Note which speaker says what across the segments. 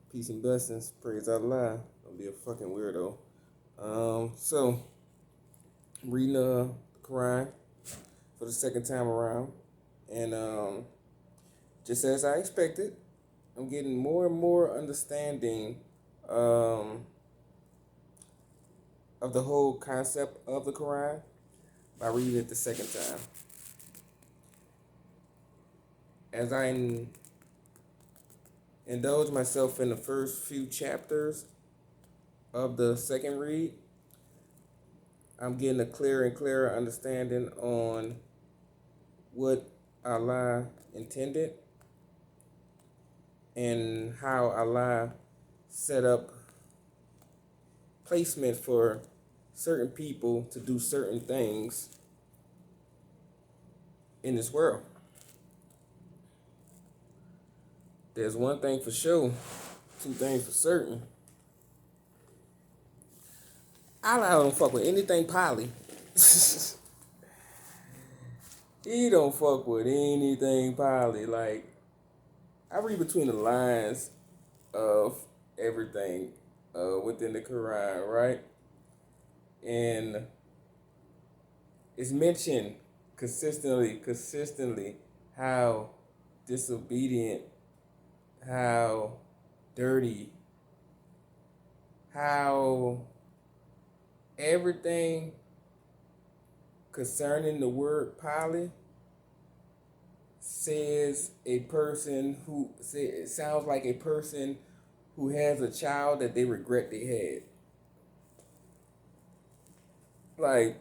Speaker 1: Peace and blessings. Praise Allah. Don't be a fucking weirdo. So I'm reading the Quran for the second time around, and just as I expected, I'm getting more and more understanding um, of the whole concept of the Quran by reading it the second time. As I indulge myself in the first few chapters of the second read, I'm getting a clearer and clearer understanding on what Allah intended and how Allah set up placement for certain people to do certain things in this world. There's one thing for sure, two things for certain. Allah don't fuck with anything poly. He don't fuck with anything poly. Like, I read between the lines of everything within the Quran, right? And it's mentioned consistently how disobedient, how dirty, how everything concerning the word poly says a person who it sounds like a person who has a child that they regret they had. Like,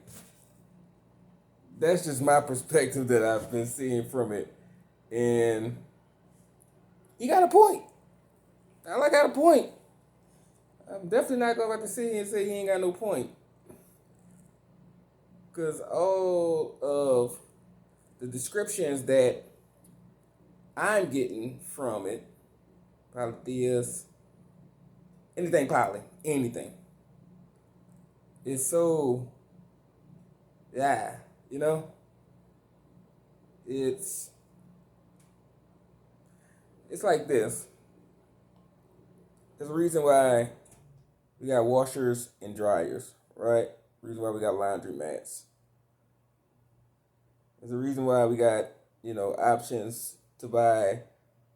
Speaker 1: that's just my perspective that I've been seeing from it. And he got a point. I got a point. I'm definitely not going to sit here and say he ain't got no point. Because all of the descriptions that I'm getting from it, polytheists, anything poly, anything, it's so, yeah, you know, it's like this. There's a reason why we got washers and dryers, right? Reason why we got laundry mats. There's a reason why we got, options to buy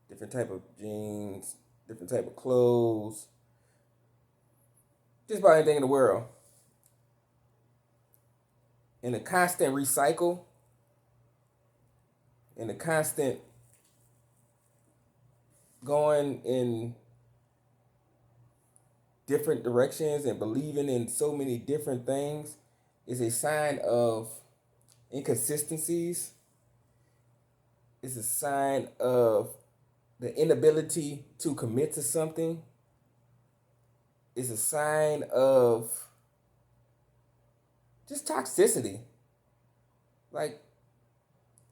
Speaker 1: different type of jeans, different type of clothes, just about anything in the world. And the constant recycle and the constant going in different directions and believing in so many different things is a sign of inconsistencies. It's a sign of the inability to commit to something. It's a sign of just toxicity. Like,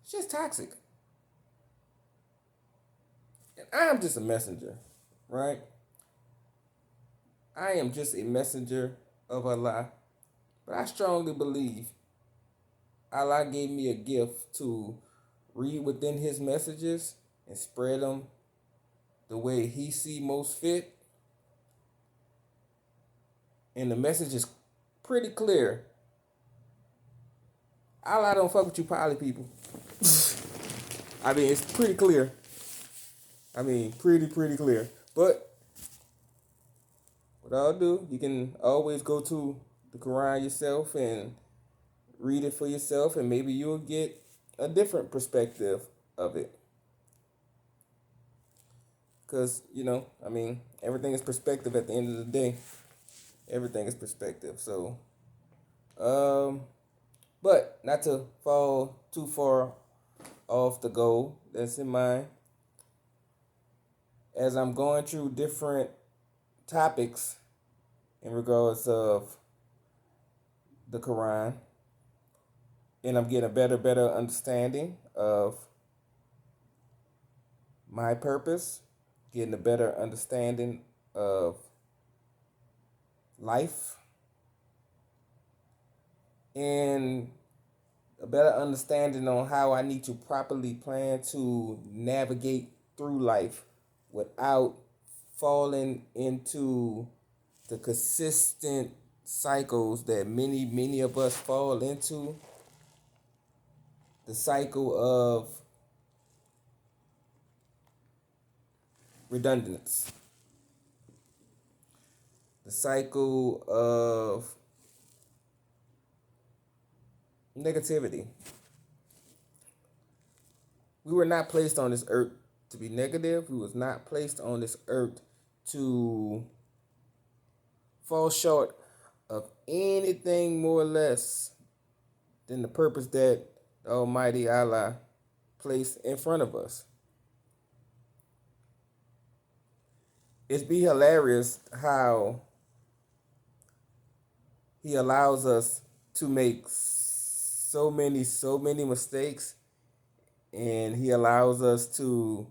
Speaker 1: it's just toxic. And I'm just a messenger, right? I am just a messenger of Allah. But I strongly believe Allah gave me a gift to read within his messages and spread them the way he see most fit. And the message is pretty clear. Allah don't fuck with you poly people. I mean, it's pretty clear. I mean, pretty clear. But what I'll do, you can always go to the Quran yourself and read it for yourself, and maybe you'll get a different perspective of it. Because, everything is perspective at the end of the day. Everything is perspective. So, but not to fall too far off the goal that's in mind. As I'm going through different topics in regards of the Quran, and I'm getting a better understanding of my purpose, getting a better understanding of life, and a better understanding on how I need to properly plan to navigate through life without falling into the consistent cycles that many of us fall into. The cycle of redundance. The cycle of negativity. We were not placed on this earth to be negative. We was not placed on this earth to fall short of anything more or less than the purpose that the Almighty Allah placed in front of us. It's be hilarious how He allows us to make so many mistakes, and He allows us to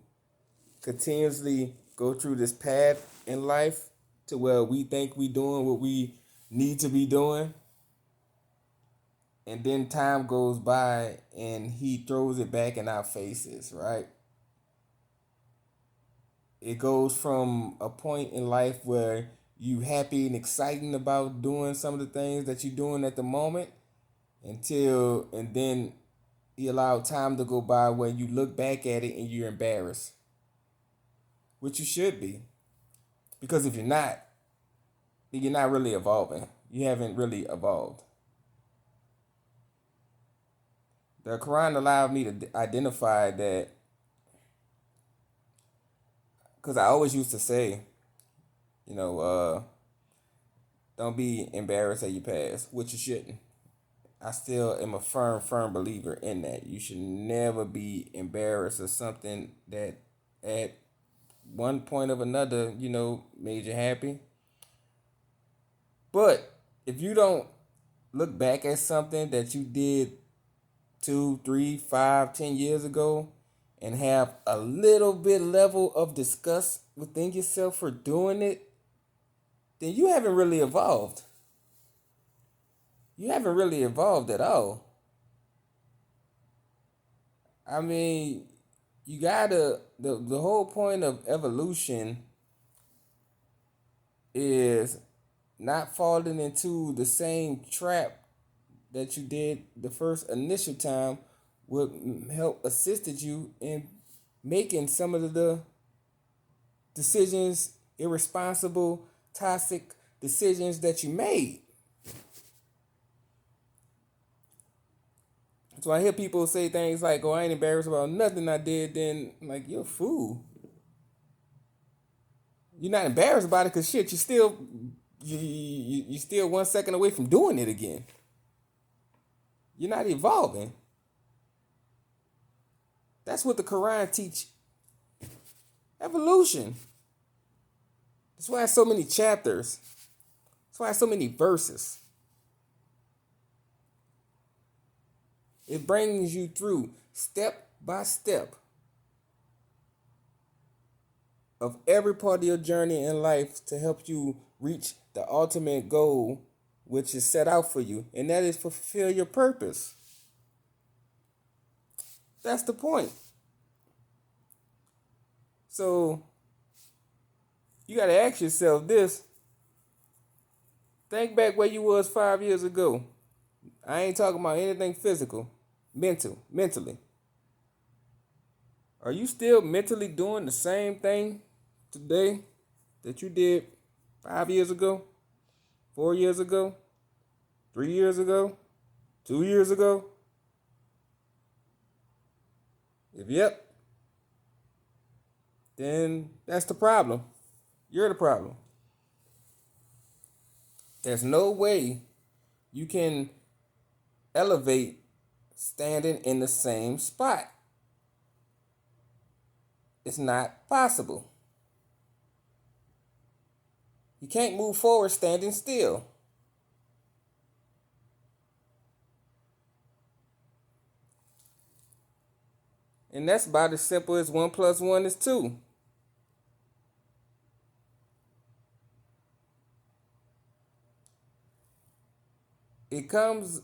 Speaker 1: continuously go through this path in life to where we think we doing what we need to be doing, and then time goes by and He throws it back in our faces, right? It goes from a point in life where you happy and exciting about doing some of the things that you're doing at the moment, and then He allowed time to go by where you look back at it and you're embarrassed, which you should be, because if you're not, then you're not really evolving. You haven't really evolved. The Quran allowed me to identify that, because I always used to say, you know, don't be embarrassed at your past, which you shouldn't. I still am a firm believer in that. You should never be embarrassed of something that at one point of another, made you happy. But if you don't look back at something that you did 2, 3, 5, 10 years ago and have a little bit level of disgust within yourself for doing it, then you haven't really evolved. You haven't really evolved at all. I mean, you gotta, the whole point of evolution is not falling into the same trap that you did the first initial time would help assisted you in making some of the decisions, irresponsible, toxic decisions that you made. So I hear people say things like, "Oh, I ain't embarrassed about nothing I did." Then, like, you're a fool. You're not embarrassed about it because shit, you still 1 second away from doing it again. You're not evolving. That's what the Quran teach. Evolution. That's why it's so many chapters. That's why it's so many verses. It brings you through step by step of every part of your journey in life to help you reach the ultimate goal which is set out for you, and that is to fulfill your purpose. That's the point. So you got to ask yourself this. Think back where you was 5 years ago. I ain't talking about anything physical, mentally. Are you still mentally doing the same thing today that you did 5 years ago, 4 years ago, 3 years ago, 2 years ago? If yep, then that's the problem. You're the problem. There's no way you can elevate standing in the same spot. It's not possible. You can't move forward standing still. And that's about as simple as 1 + 1 is 2. It comes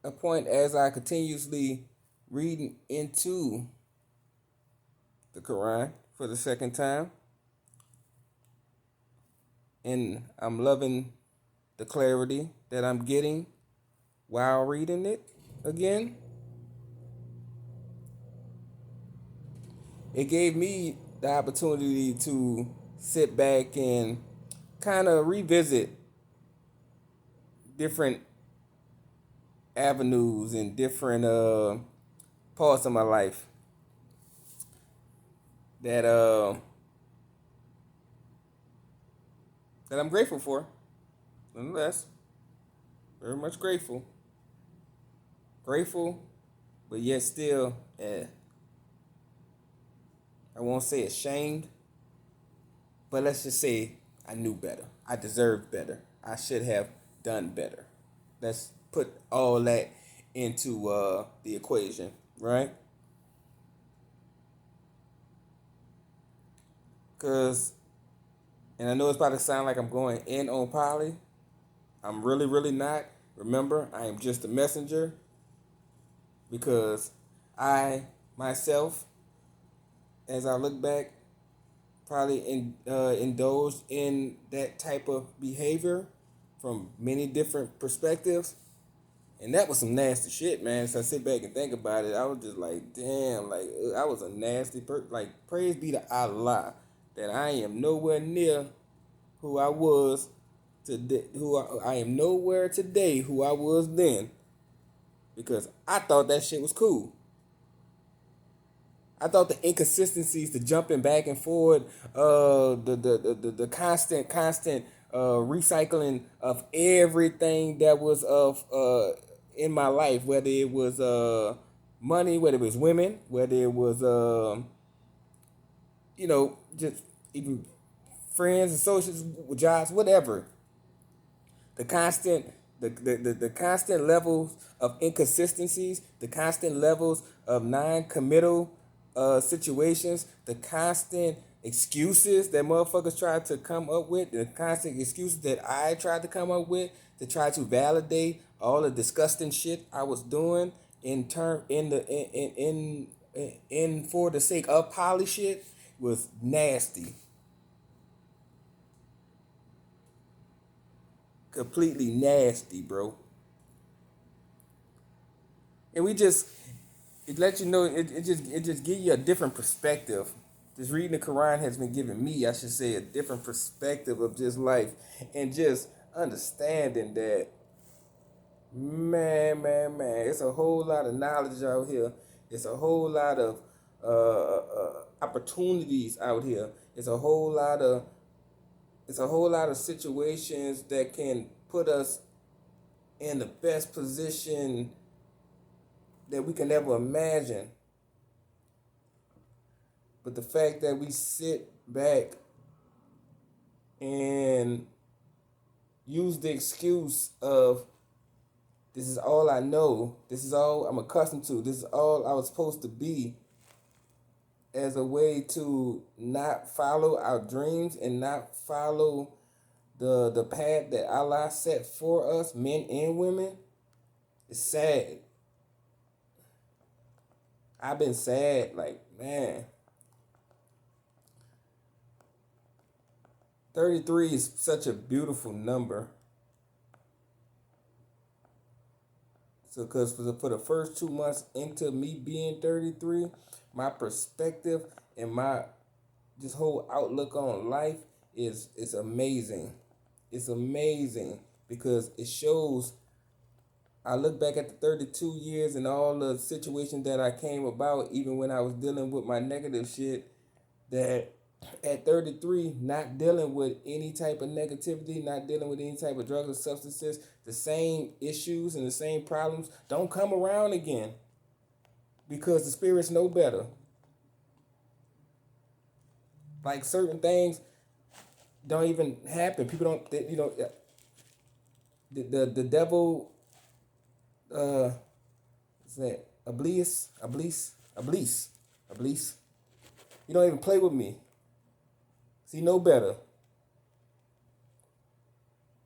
Speaker 1: a point as I continuously reading into the Quran for the second time and I'm loving the clarity that I'm getting while reading it again. It gave me the opportunity to sit back and kind of revisit different avenues and different parts of my life that that I'm grateful for. Nonetheless, very much grateful. Grateful, but yet still, I won't say ashamed, but let's just say I knew better. I deserved better. I should have done better. Let's put all that into the equation, right? Because, and I know it's about to sound like I'm going in on Polly. I'm really, really not. Remember, I am just a messenger because I myself, as I look back, probably indulged in that type of behavior from many different perspectives. And that was some nasty shit, man. So I sit back and think about it. I was just like, damn, like I was a nasty person. Like, praise be to Allah that I am nowhere near who I was today. I am nowhere today who I was then, because I thought that shit was cool. I thought the inconsistencies, the jumping back and forward, the constant recycling of everything that was of in my life, whether it was money, whether it was women, whether it was just even friends, associates, jobs, whatever. The constant the constant levels of inconsistencies, the constant levels of non-committal situations, the constant excuses that motherfuckers try to come up with, the constant excuses that I tried to come up with to try to validate all the disgusting shit I was doing in for the sake of poly shit was nasty. Completely nasty, bro. And it lets you know, it just give you a different perspective. Just reading the Quran has been giving me, I should say, a different perspective of just life, and just understanding that, man, it's a whole lot of knowledge out here. It's a whole lot of opportunities out here. It's a whole lot of situations that can put us in the best position that we can ever imagine. But the fact that we sit back and use the excuse of, this is all I know, this is all I'm accustomed to, this is all I was supposed to be, as a way to not follow our dreams and not follow the path that Allah set for us, men and women, it's sad. I've been sad, like, man. 33 is such a beautiful number. So, because for the first 2 months into me being 33, my perspective and my just whole outlook on life is amazing. It's amazing because it shows. I look back at the 32 years and all the situations that I came about, even when I was dealing with my negative shit, that at 33, not dealing with any type of negativity, not dealing with any type of drugs or substances, the same issues and the same problems don't come around again, because the spirits know better. Like, certain things don't even happen. People don't, the devil, what's that? Iblis. You don't even play with me. See, know better.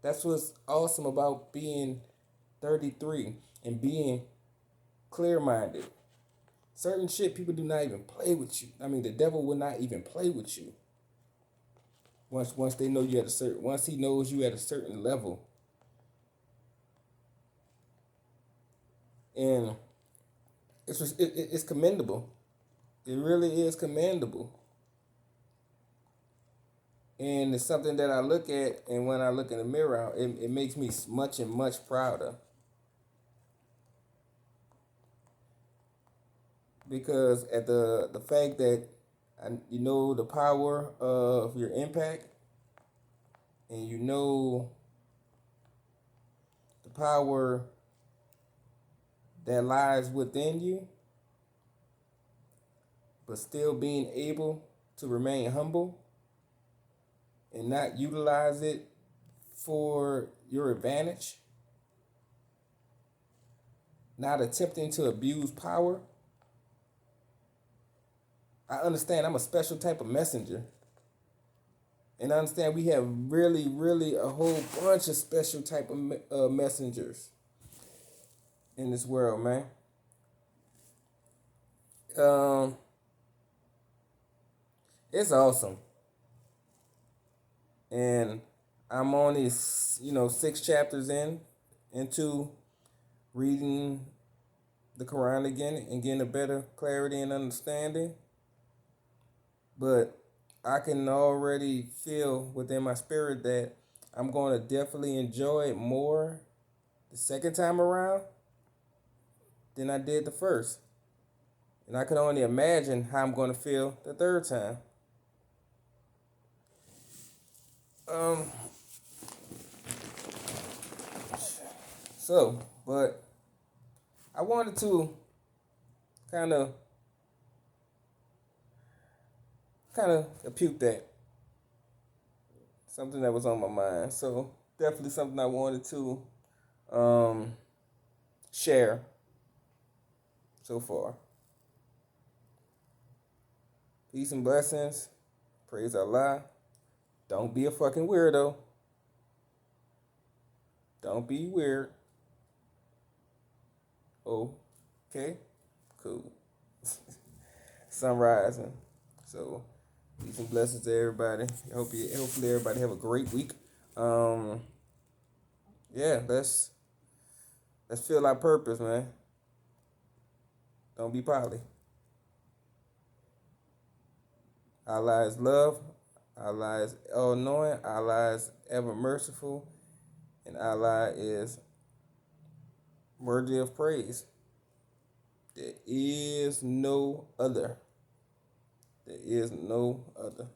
Speaker 1: That's what's awesome about being 33 and being clear-minded. Certain shit, people do not even play with you. I mean, the devil will not even play with you. Once they know you at a certain, once he knows you at a certain level, and it's commendable. It really is commendable, and it's something that I look at, and when I look in the mirror, it makes me much and much prouder because at the fact that you know the power of your impact, and you know the power that lies within you, but still being able to remain humble and not utilize it for your advantage, not attempting to abuse power. I understand I'm a special type of messenger. And I understand we have really, really a whole bunch of special type of messengers in this world, man. Um, it's awesome. And I'm only, 6 chapters into reading the Qur'an again and getting a better clarity and understanding. But I can already feel within my spirit that I'm going to definitely enjoy it more the second time around than I did the first. And I can only imagine how I'm going to feel the third time. Um, but I wanted to kind of compute that. Something that was on my mind. So definitely something I wanted to share so far. Peace and blessings. Praise Allah. Don't be a fucking weirdo. Don't be weird. Oh, okay, cool. Sun rising. So peace and blessings to everybody. Hopefully everybody have a great week. Yeah, let's feel our purpose, man. Don't be poly. Allah is love. Allah is all knowing. Allah is ever merciful. And Allah is worthy of praise. There is no other. There is no other.